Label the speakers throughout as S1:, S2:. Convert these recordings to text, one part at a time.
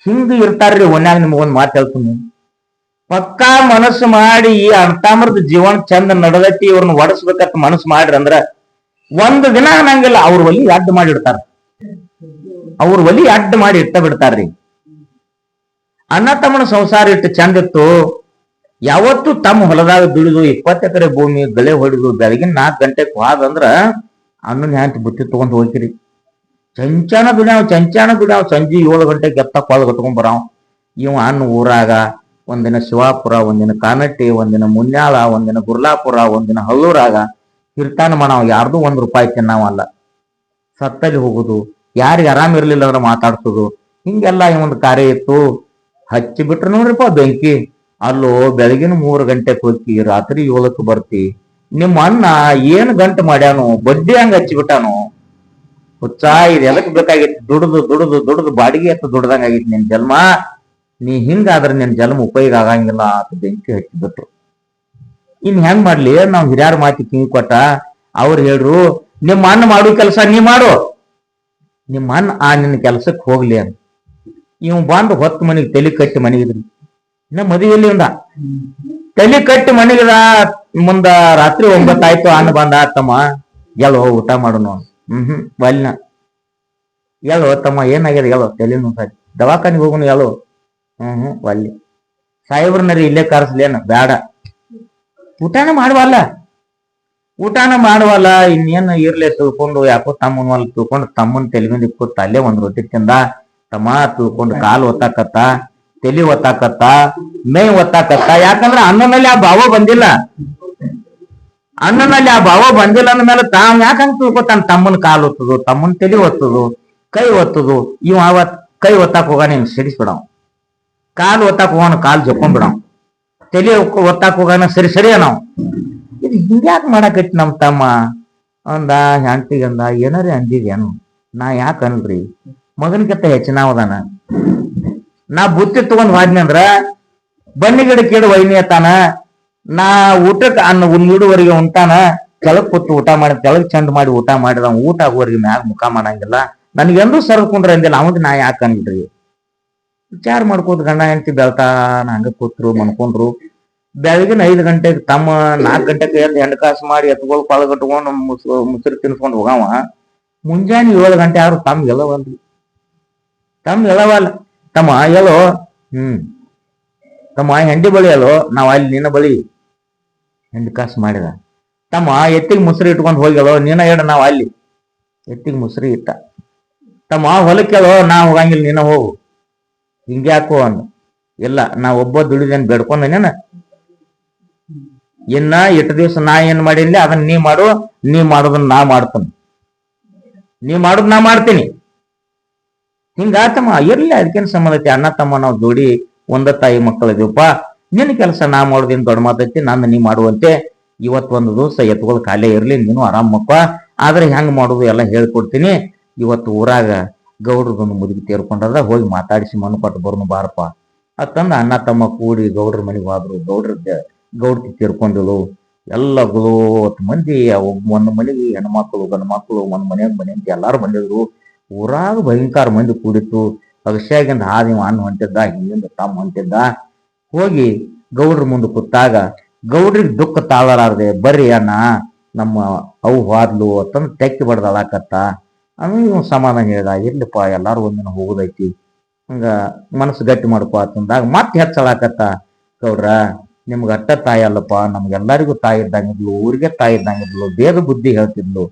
S1: ಹಿಂಗ ಇರ್ತಾರ್ರಿ. ಒನ್ಯಾಗ ನಿಮಗೊಂದ್ ಮಾತು ಹೇಳ್ತೀನಿ, ಪಕ್ಕಾ ಮನಸ್ಸು ಮಾಡಿ ಈ ಅಣ್ತಾಮ್ರದ ಜೀವನ ಚಂದ ನಡೆದೈತಿ, ಇವ್ರನ್ನ ಒಡಸ್ಬೇಕಂತ ಮನಸ್ಸು ಮಾಡ್ರಿ ಅಂದ್ರ ಒಂದ್ ದಿನ ಅನ್ನಂಗಿಲ್ಲ, ಅವ್ರ ಒಲಿ ಅಡ್ಡ ಮಾಡಿ ಇಡ್ತಾರ. ಅವ್ರ ಒಲಿ ಅಡ್ಡ ಮಾಡಿ ಇಟ್ಟ ಬಿಡ್ತಾರ್ರಿ. ಅಣ್ಣ ತಮ್ಮನ ಸಂಸಾರ ಇಟ್ಟು ಚಂದ ಇತ್ತು. ಯಾವತ್ತು ತಮ್ಮ ಹೊಲದಾಗ ದುಡಿದು 20 ಎಕರೆ ಭೂಮಿ ಗಳೆ ಹೊಡಿದು ಬೆಳಗಿನ 4 ಗಂಟೆಗೆ ಹೋದಂದ್ರ ಅಣ್ಣನ ಹ್ಯಾಂತಿ ಬುತ್ತಿ ತಗೊಂಡ್ ಹೋಗಿರಿ. ಚಂಚಾನ ದುಡ್ಯಾವ್ ಸಂಜೆ 7 ಗಂಟೆಗೆ ಎತ್ತ ಕೊಳ ಕಟ್ಕೊಂಡ್ ಬರಾವ್. ಇವ ಅಣ್ಣ ಊರಾಗ ಒಂದಿನ ಶಿವಾಪುರ, ಒಂದಿನ ಕಾನಟ್ಟಿ, ಒಂದಿನ ಮುನ್ಯಾಳ, ಒಂದಿನ ಗುರ್ಲಾಪುರ, ಒಂದಿನ ಹಳ್ಳೂರಾಗ ಕಿರ್ತಾನ ಮಾಡಾವ್. ಯಾರ್ದು ₹1 ತಿನ್ನಾವಲ್ಲ. ಸತ್ತಲ್ಲಿ ಹೋಗುದು, ಯಾರಿಗೆ ಆರಾಮ್ ಇರ್ಲಿಲ್ಲ ಅಂದ್ರೆ ಮಾತಾಡ್ಸೋದು, ಹಿಂಗೆಲ್ಲ ಒಂದು ಕಾರ್ಯ ಇತ್ತು. ಹಚ್ಚಿ ಬಿಟ್ರು ನೋಡ್ರಿಪ್ಪ ಬೆಂಕಿ. ಅಲ್ಲೋ ಬೆಳಗಿನ 3 ಗಂಟೆಗೆ ಹೋಗಿ ರಾತ್ರಿ 7ಕ್ಕೆ ಬರ್ತಿ. ನಿಮ್ಮ ಅಣ್ಣ ಏನ್ ಗಂಟು ಮಾಡ್ಯಾನು, ಬಡ್ಡಿ ಹಂಗ ಹಚ್ಚಿಬಿಟ್ಟಾನು. ಹುಚ್ಚ, ಇದು ಎದಕ್ ಬೇಕಾಗಿತ್ತು? ದುಡ್ದು ಬಾಡಿಗೆ ಎತ್ತ ದುಡ್ದಂಗ ಆಗಿತ್ತು ನಿನ್ ಜನ್ಮ. ನೀ ಹಿಂಗಾದ್ರೆ ನಿನ್ ಜನ್ಮ ಉಪಯೋಗ ಆಗಂಗಿಲ್ಲ ಅಂತ ಬೆಂಕಿ ಹಚ್ಚಿಬಿಟ್ರು. ಇನ್ ಹೆಂಗ್ ಮಾಡ್ಲಿ? ನಾವ್ ಹಿರಿಯಾರ ಮಾತಿ ಕಿವಿ ಕೊಟ್ಟ. ಅವ್ರು ಹೇಳ್ರು, ನಿಮ್ಮ ಅಣ್ಣ ಮಾಡೋ ಕೆಲಸ ನೀ ಮಾಡು, ನಿಮ್ಮ ಅಣ್ಣ ನಿನ್ನ ಕೆಲ್ಸಕ್ಕೆ ಹೋಗ್ಲಿ ಅಂತ. ಇವ್ ಬಂದು ಹೊತ್ತು ಮನೆಗೆ ತಲೆ ಕಟ್ಟಿ ಮನೆಗಿದ್ರಿ. ಇನ್ನ ಮದುವೆಯಲ್ಲಿ ಒಂದ ತಲೆ ಕಟ್ಟಿ ಮನೆಗಿದ. ಮುಂದ ರಾತ್ರಿ 9 ಆಯ್ತು. ಅಣ್ಣ ಬಂದ, ತಮ್ಮ ಎಲ್ಲೋ ಊಟ ಮಾಡೋನು. ಬಲ್ನ ಎಲ್ಲೋ ತಮ್ಮ ಏನಾಗ್ಯದ, ಎಲ್ಲೋ ತಲೆ ನೋವು, ದವಾಖಾನಿಗೆ ಹೋಗುನು ಎಲ್ಲೋ. ಒಲ್ಲಿ ಸಾಹೇಬ್ರನರಿ ಇಲ್ಲೇ ಕರೆಸ್ಲೇನ, ಬೇಡ. ಊಟನ ಮಾಡುವಲ್ಲ. ಇನ್ನೇನು ಇರ್ಲಿ ತಿಳ್ಕೊಂಡು, ಯಾಕೋ ತಮ್ಮನ ಅಲ್ಲಿ ತಿಳ್ಕೊಂಡು ತಮ್ಮನ್ ತಲೆ ಮೇಲೆ ಇಕ್ಕೊಟ್ಟು ಅಲ್ಲೇ 1 ರೊಟ್ಟಿ ತಿಂದ. ತಮ್ಮ ತಿಳ್ಕೊಂಡು ಕಾಲು ಒತ್ತಾಕತ್ತ, ತಲೆ ಒತ್ತಾಕತ್ತ, ಮೈ ಒತ್ತಾಕತ್ತ. ಯಾಕಂದ್ರೆ ಅಣ್ಣನಲ್ಲಿ ಆ ಭಾವ ಬಂದಿಲ್ಲ. ಅಂದ್ಮೇಲೆ ತಾವ್ ಯಾಕಂತ ತಿಳ್ಕೊತಾನ? ತಮ್ಮನ್ ಕಾಲು ಒತ್ತದು, ತಮ್ಮನ್ ತಲೆ ಒತ್ತದು, ಕೈ ಒತ್ತದು. ಇವ್ ಅವತ್ ಕೈ ಒತ್ತಾಕ ಹೋಗಾನ ಹಿಂಗ್ ಸಿಡಿಸ್ಬಿಡವ್. ಕಾಲು ಒತ್ತಾಕ ಹೋಗೋಣ, ಕಾಲು ಜೊಕೊಂಡ್ಬಿಡವ್. ತಲೆ ಒತ್ತಾಕ ಹೋಗಾನ ಸರಿ ನಾವು. ಇದು ಹಿಂಗ್ಯಾಕ್ ಮಾಡಾಕೈತಿ ನಮ್ ತಮ್ಮ ಅಂದ. ಹೆಂಡತಿಗಂದ, ಏನಾರೇ ಅಂದಿದೇನು? ನಾ ಯಾಕ ಅನ್ರಿ, ಮಗನ್ಕಿಂತ ಹೆಚ್ಚಿನವದಾನ. ನಾ ಬುತ್ತಿ ತಗೊಂಡ್ ಹೋದ್ನಿ ಅಂದ್ರ ಬನ್ನಿ ಗಿಡಕ್ಕೆ ಇಡು ವೈನಿ ಅತ್ತಾನ. ನಾ ಊಟಕ್ಕೆ ಅನ್ನ ಇಡುವರೆಗೆ ಉಂಟಾನ. ಕೆಳಗ್ ಕೂತು ಊಟ ಮಾಡಿ, ಕೆಳಗ್ ಚಂದ ಮಾಡಿ ಊಟ ಮಾಡಿದ. ಊಟ ಆಗುವರೆಗೆ ಮ್ಯಾಗ ಮುಖ ಮಾಡಂಗಿಲ್ಲ. ನನ್ಗೆಂದೂ ಸರ್ಕೊಂಡ್ರೆ ಅಂದಿಲ್ಲ. ಅವಂದ್ ನಾ ಯಾಕ ಅನ್ರಿ? ವಿಚಾರ ಮಾಡ್ಕೋತ ಗಂಡ ಹೆಂಡತಿ ಬೆಳ್ತಾನ ಹಂಗ ಕೂತ್ರು, ಮನ್ಕೊಂಡ್ರು. ಬೆಳಗಿನ 5 ಗಂಟೆಗೆ ತಮ್ಮ 4 ಗಂಟೆಗೆ ಎದ್ದು ಹೆಂಡ ಕಾಸು ಮಾಡಿ ಎತ್ಕೊಳ್ ಕಟ್ಕೊಂಡು ಮುಸುರಿ ತಿನ್ಸ್ಕೊಂಡು ಹೋಗವ. ಮುಂಜಾನೆ 7 ಗಂಟೆ ಆದ್ರು ತಮ್ಮ ಎಲ್ಲವಲ್ರಿ. ತಮ್ಮ ಎಲ್ಲೋ ತಮ್ಮ ಹೆಂಡಿ ಬಳಿ ಅಲ್ಲೋ, ನಾವ್ ಅಲ್ಲಿ ನಿನ್ನ ಬಳಿ ಹೆಂಡಿ ಕಾಸು ಮಾಡಿದ. ತಮ್ಮ ಎತ್ತಿಗೆ ಮುಸ್ರಿ ಇಟ್ಕೊಂಡು ಹೋಗ್ಯಲ್ಲೋ, ನೀನ ಹೇಳ ನಾವ್ ಅಲ್ಲಿ ಎತ್ತಿಗೆ ಮುಸ್ರಿ ಇಟ್ಟ. ತಮ್ಮ ಹೊಲಕ್ಕೆಲ್ಲೋ, ನಾ ಹೋಗಂಗಿಲ್ಲ, ನೀನ ಹೋಗು. ಹಿಂಗ್ಯಾಕೋ ಅಂದ. ಇಲ್ಲ, ನಾ ಒಬ್ಬ ದುಡಿದೇನ್ ಬೇಡ್ಕೊಂಡೇನ. ಇನ್ನ 8 ದಿವಸ ನಾ ಏನ್ ಮಾಡಿಲ್ಲ ಅದನ್ನ ನೀ ಮಾಡು. ನೀ ಮಾಡೋದನ್ನ ನಾ ಮಾಡ್ತೀನಿ, ನೀ ಮಾಡೋದ್ ನಾ ಮಾಡ್ತೀನಿ. ಹಿಂಗಾತಮ್ಮ. ಇರ್ಲಿ, ಅದಕ್ಕೇನ್ ಸಂಬಂಧ ಐತಿ? ಅಣ್ಣ ತಮ್ಮ ನಾವು ಜೋಡಿ ಒಂದ ತಾಯಿ ಮಕ್ಕಳಿದೀವಪ್ಪ. ನಿನ್ನ ಕೆಲಸ ನಾ ಮಾಡೋದೇನ್ ದೊಡ್ಡ ಮಾತೈತಿ? ನಾನು ನೀ ಮಾಡುವಂತೆ. ಇವತ್ತೊಂದು ದಿವಸ ಎತ್ಕೊಳ್ ಖಾಲಿ ಇರ್ಲಿ, ನೀನು ಆರಾಮ್ ಮಕ್ಕ. ಆದ್ರೆ ಹೆಂಗ್ ಮಾಡೋದು ಎಲ್ಲ ಹೇಳ್ಕೊಡ್ತೀನಿ. ಇವತ್ತು ಊರಾಗ ಗೌಡ್ರದೊಂದು ಮುದುಕಿ ತೀರ್ಕೊಂಡದ, ಹೋಗಿ ಮಾತಾಡಿಸಿ ಮಣ್ಣು ಕೊಟ್ಟು ಬರ್ನು ಬಾರಪ್ಪ ಅತ್ತಂದ ಅಣ್ಣ ತಮ್ಮ ಕೂಡಿ ಗೌಡ್ರ ಮನೆಗೆ ಹೋದ್ರು. ಗೌಡ್ತಿ ತೀರ್ಕೊಂಡಿಳು. ಎಲ್ಲ 50 ಮಂದಿ, ಒಂದ್ ಮನೆಗೆ ಹೆಣ್ಮಕ್ಳು ಗಂಡು ಮಕ್ಕಳು, ಒಂದ್ ಮನೆ ಎಲ್ಲಾರು ಬಂದಿದ್ರು. ಊರಾಗ ಭಯಂಕರ ಮಂದಿ ಕೂಡಿತ್ತು. ಅಗಸ್ಯಾಗಿಂದ ಹಾದಿವ ಅಣ್ಣ ಹೊಂಟಿದ್ದ, ಹಿಂದಿಂದ ತಮ್ಮ ಹೊಂಟಿದ್ದ. ಹೋಗಿ ಗೌಡ್ರ ಮುಂದೆ ಕೂತಾಗ ಗೌಡ್ರಿಗೆ ದುಃಖ ತಾಳಲಾರ್ದೆ, ಬರ್ರಿ ಅಣ್ಣ ನಮ್ಮ ಅವು ಹೋದ್ಲು ಅಂತಂದು ತೆಕ್ಕಿ ಬಡ್ದಾಳಕತ್ತ. ಇವ್ ಸಮಾಧಾನ ಹೇಳ್ದ, ಇರ್ಲಿಪ್ಪ ಎಲ್ಲಾರು ಒಂದಿನ ಹೋಗುದೈತಿ, ಹಂಗ ಮನಸ್ಸು ಗಟ್ಟಿ ಮಾಡ್ಕೊ ಅಂತಂದಾಗ ಮತ್ತೆ ಹೆಚ್ಚಳಾಕತ್ತ. ಗೌಡ್ರ, ನಿಮ್ಗೆ ಅಟ್ಟ ತಾಯಿ ಅಲ್ಲಪ್ಪ, ನಮ್ಗೆಲ್ಲರಿಗೂ ತಾಯಿ ಇದ್ದಂಗಿದ್ಲು, ಊರಿಗೆ ತಾಯಿ ಇದ್ದಂಗಿದ್ಲು, ಬೇಗ ಬುದ್ಧಿ ಹೇಳ್ತಿದ್ಲು.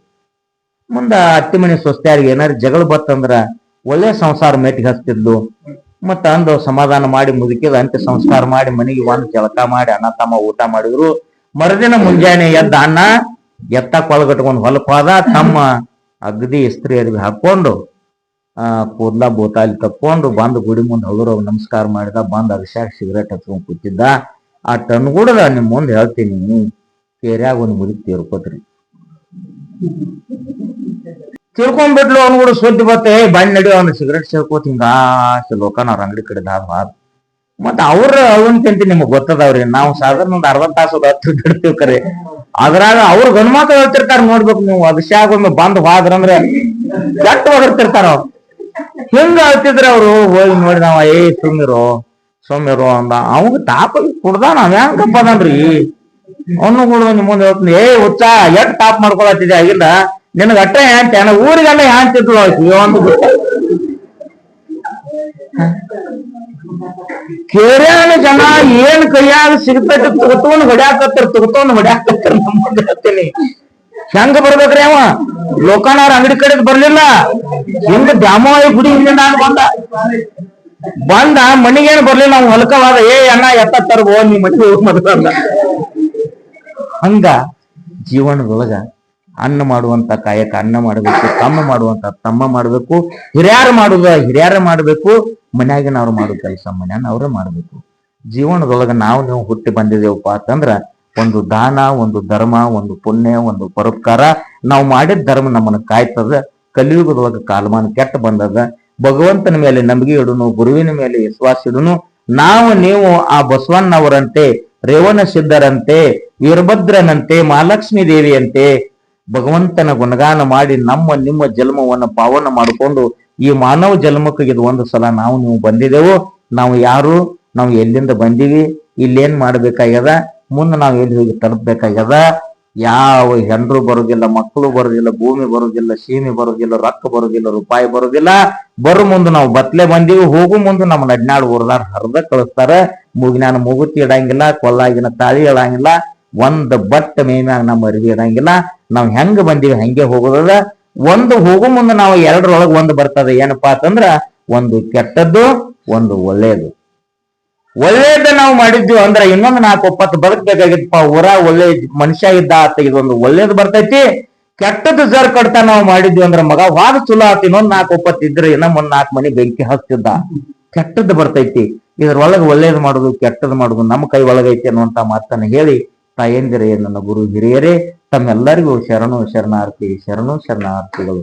S1: ಮುಂದ ಅತ್ತಿ ಮನೆ ಸೊಸ್ತ್ಯಾರಿಗೆ ಏನಾರು ಜಗಳ ಬತ್ತಂದ್ರ ಒಳ್ಳೆ ಸಂಸಾರ ಮೆಟ್ಟಿಗೆ ಹಚ್ತಿದ್ಲು. ಮತ್ತ ಅಂದು ಸಮಾಧಾನ ಮಾಡಿ ಮುದುಕಿದ ಅಂತ್ಯ ಸಂಸ್ಕಾರ ಮಾಡಿ ಮನೆಗೆ ಒಂದು ಜಳಕ ಮಾಡಿ ಅಣ್ಣ ತಮ್ಮ ಊಟ ಮಾಡಿದ್ರು. ಮರುದಿನ ಮುಂಜಾನೆ ಎದ್ದ ಅಣ್ಣ ಎತ್ತ ಕೊಳಗಟ್ಕೊಂಡು ಹೊಲಕ್ ಹೋದ. ತಮ್ಮ ಅಗದಿ ಇಸ್ತ್ರಿ ಅರ್ಬಿ ಹಾಕೊಂಡು ಕೂದ್ಲ ಬೋತಾಲಿ ತಕ್ಕೊಂಡು ಬಂದು ಗುಡಿ ಮುಂದೆ ಹಗುರ ನಮಸ್ಕಾರ ಮಾಡಿದ. ಬಂದ್ ಅಗಸ್ಯಾಗ ಸಿಗರೇಟ್ ಹಚ್ಕೊಂಡ್ ಕೂತಿದ್ದ. ಆ ಟನ್ಗೂಡದ ನಿಮ್ ಮುಂದೆ ಹೇಳ್ತೀನಿ, ಕೇರ್ಯಾಗ ಒಂದು ಮುದುಕಿ ತೀರ್ಕೋತ್ರಿ. ತಿಳ್ಕೊಂಡ್ಬಿಟ್ಲು. ಅವ್ನು ಕೂಡ ಸುದ್ದಿ ಬತ್ತೆ, ಬಣ್ಣ ನಡಿಯೋ ಒಂದು ಸಿಗರೇಟ್ ಸೇರ್ಕೋತ ಹಿಂಗ ಲೋಕನ ಅವ್ರ ಅಂಗಡಿ ಕಡೆ ದಾದ. ಮತ್ತ ಅವಂತಂತಿ ನಿಮಗ್ ಗೊತ್ತದವ್ರಿ. ನಾವು ಸಾಧಾರಣ ಒಂದು ಅರ್ಧ ತಾಸು 10 ಬಿಡ್ತೀವಿ ಕರೆ. ಅದ್ರಾಗ ಅವ್ರ ಗಂಡ್ಮಕ್ಳು ಹೇಳ್ತಿರ್ತಾರ ನೋಡ್ಬೇಕು ನೀವು. ಅಭಿಷೇಕ ಒಮ್ಮೆ ಬಂದ್ ಹೋದ್ರಂದ್ರೆ ಗಟ್ಟ ಹೋಗಿರ್ತಿರ್ತಾರ ಅವ್ರು. ಹಿಂಗ ಹೇಳ್ತಿದ್ರ ಅವ್ರು. ಹೋಗಿ ನೋಡಿ ನಾವ ಸೌಮ್ಯರು ಅಂದ. ಅವಾಗ ತಾಪ ಕುಡ್ದ ನಾವ್ ಹೆಂಗಪ್ಪ ಅದನ್ರಿ ಅವನು ಕೂಡ ನಿಮ್ ಮುಂದೆ ಹೇಳ್ತೀನಿ, ಹುಚ್ಚ ಎಟ್ ತಾಪ್ ಮಾಡ್ಕೊಳತ್ತಿದ್ದೆ ಆಗಿಲ್ಲ ನಿನಗ ಅಟ್ಟ ಹ್ಯಾಂತ ಊರಿಗೆಲ್ಲ ಹ್ಯಾಂತಿದ್ರು ಒಂದು ಕೇರ್ಯಾನ ಜನ ಏನ್ ಕೈಯಾಗ ಸಿಗ್ತೈತಿ ತುಗತೊಂಡ್ ಹೊಡ್ಯಾಕತ್ತಾರ ನಮ್ಮ ಮುಂದೆ ಹೇಳ್ತೀನಿ. ಹೆಂಗ ಬರ್ಬೇಕ್ರಿ ಅವ ಲೋಕಾನವ್ರ ಅಂಗಡಿ ಕಡೆ ಬರ್ಲಿಲ್ಲ, ಹಿಂಗ ದ್ಯಾಮವ್ವ ಗುಡಿ ಹಿಂದಿಂದ ಬಂದ ಮನಿಗೇನು ಬರ್ಲಿಲ್ಲ. ನಾವು ಹೊಲಕವಾದ ಅಣ್ಣ ಎತ್ತ ತರ್ಬೋ ನೀ ಮನಿ ಮದ್ಲ. ಹಂಗ ಜೀವನದೊಳಗ ಅನ್ನ ಮಾಡುವಂತ ಕಾಯಕ ಅನ್ನ ಮಾಡ್ಬೇಕು, ತಮ್ಮ ಮಾಡ್ಬೇಕು, ಹಿರಿಯರ ಮಾಡ್ಬೇಕು, ಮನ್ಯಾಗಿನವ್ರು ಮಾಡೋ ಕೆಲಸ ಮನ್ಯಾನವ್ರ ಮಾಡ್ಬೇಕು. ಜೀವನದೊಳಗ ನೀವು ಹುಟ್ಟಿ ಬಂದಿದೇವಪ್ಪ ಅಂತಂದ್ರ ಒಂದು ದಾನ, ಒಂದು ಧರ್ಮ, ಒಂದು ಪುಣ್ಯ, ಒಂದು ಪರೋಪಕಾರ ನಾವು ಮಾಡಿದ ಧರ್ಮ ನಮ್ಮನ್ನ ಕಾಯ್ತದ. ಕಲಿಯುಗದೊಳಗ ಕಾಲಮಾನ ಕೆಟ್ಟ ಬಂದದ. ಭಗವಂತನ ಮೇಲೆ ನಂಬಿಕೆ ಇಡುನು, ಗುರುವಿನ ಮೇಲೆ ವಿಶ್ವಾಸ ಇಡುನು. ನೀವು ಆ ಬಸವಣ್ಣವರಂತೆ, ರೇವಣ ಸಿದ್ಧರಂತೆ, ವೀರಭದ್ರನಂತೆ, ಮಹಾಲಕ್ಷ್ಮೀ ದೇವಿಯಂತೆ ಭಗವಂತನ ಗುಣಗಾನ ಮಾಡಿ ನಿಮ್ಮ ಜನ್ಮವನ್ನು ಪಾವನ ಮಾಡಿಕೊಂಡು ಈ ಮಾನವ ಜನ್ಮಕ್ಕೆ ಇದು ಒಂದು ಸಲ ನೀವು ಬಂದಿದೆವು. ನಾವು ಯಾರು, ನಾವು ಎಲ್ಲಿಂದ ಬಂದಿವಿ, ಇಲ್ಲೇನ್ ಮಾಡ್ಬೇಕಾಗ್ಯದ, ಮುಂದೆ ನಾವು ಎಲ್ಲಿ ಹೋಗಿ ತಲುಪಬೇಕಾಗ್ಯದ. ಯಾವ ಹೆಂಡ್ರು ಬರುದಿಲ್ಲ, ಮಕ್ಕಳು ಬರುದಿಲ್ಲ, ಭೂಮಿ ಬರುದಿಲ್ಲ, ಸೀಮೆ ಬರುದಿಲ್ಲ, ರೊಕ್ಕ ಬರುದಿಲ್ಲ, ರೂಪಾಯಿ ಬರುದಿಲ್ಲ. ಬರು ಮುಂದೆ ನಾವು ಬತ್ಲೆ ಬಂದೀವಿ, ಹೋಗು ಮುಂದೆ ನಮ್ಮ ನಡ್ನಾಡು ಊರ್ದಾರ ಹರಿದ ಕಳಿಸ್ತಾರ. ಮೂಗಿನಾನ ಮೂಗುತಿ ಇಡಂಗಿಲ್ಲ, ಕೊಲ್ಲಾಗಿನ ತಾಳಿ ಇಡಂಗಿಲ್ಲ, ಒಂದ್ ಬಟ್ ಮೇಮ್ಯಾಗ ನಮ್ಮ ಅರಿವಿ ಇಡಂಗಿಲ್ಲ. ನಾವ್ ಹೆಂಗ ಬಂದೀವಿ ಹಂಗೆ ಹೋಗೋದದ. ಒಂದು ಹೋಗು ಮುಂದೆ ನಾವು ಎರಡರೊಳಗೆ ಒಂದು ಬರ್ತದ. ಏನಪ್ಪಾ ಅಂತಂದ್ರ ಒಂದು ಕೆಟ್ಟದ್ದು, ಒಂದು ಒಳ್ಳೇದು. ಒಳ್ಳೇದ ನಾವು ಮಾಡಿದ್ವಿ ಅಂದ್ರ ಇನ್ನೊಂದು 4-20 ಬದುಕಬೇಕಾಗಿತ್ತಪ್ಪ. ಊರ ಒಳ್ಳೆ ಮನುಷ್ಯ ಇದ್ದ ಆತ ಇದೊಂದು ಒಳ್ಳೇದು ಬರ್ತೈತಿ. ಕೆಟ್ಟದ್ದು ಜರ್ ಕಡ್ತಾ ನಾವು ಮಾಡಿದ್ವಿ ಅಂದ್ರ ಮಗ ವಾದ ಚಲೋ ಆತ. ಇನ್ನೊಂದ್ 4-20 ಇದ್ರೆ ಇನ್ನೊಂದ್ 4 ಮನಿ ಬೆಂಕಿ ಹಚ್ತಿದ್ದ. ಕೆಟ್ಟದ್ದು ಬರ್ತೈತಿ. ಇದ್ರೊಳಗೆ ಒಳ್ಳೇದು ಮಾಡುದು, ಕೆಟ್ಟದ್ದು ಮಾಡುದು ನಮ್ಮ ಕೈ ಒಳಗೈತಿ ಅನ್ನುವಂತ ಮಾತನ್ನ ಹೇಳಿ, ತಾಯಂದಿರೇ, ನನ್ನ ಗುರು ಹಿರಿಯರೇ, ತಮ್ಮೆಲ್ಲರಿಗೂ ಶರಣಾರ್ಥಿಗಳು.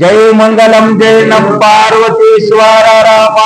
S1: ಜೈ ಮಂಗಲಂ, ಜೈ ನಮ್ ಪಾರ್ವತೀಶ್ವರ ರಾಮ.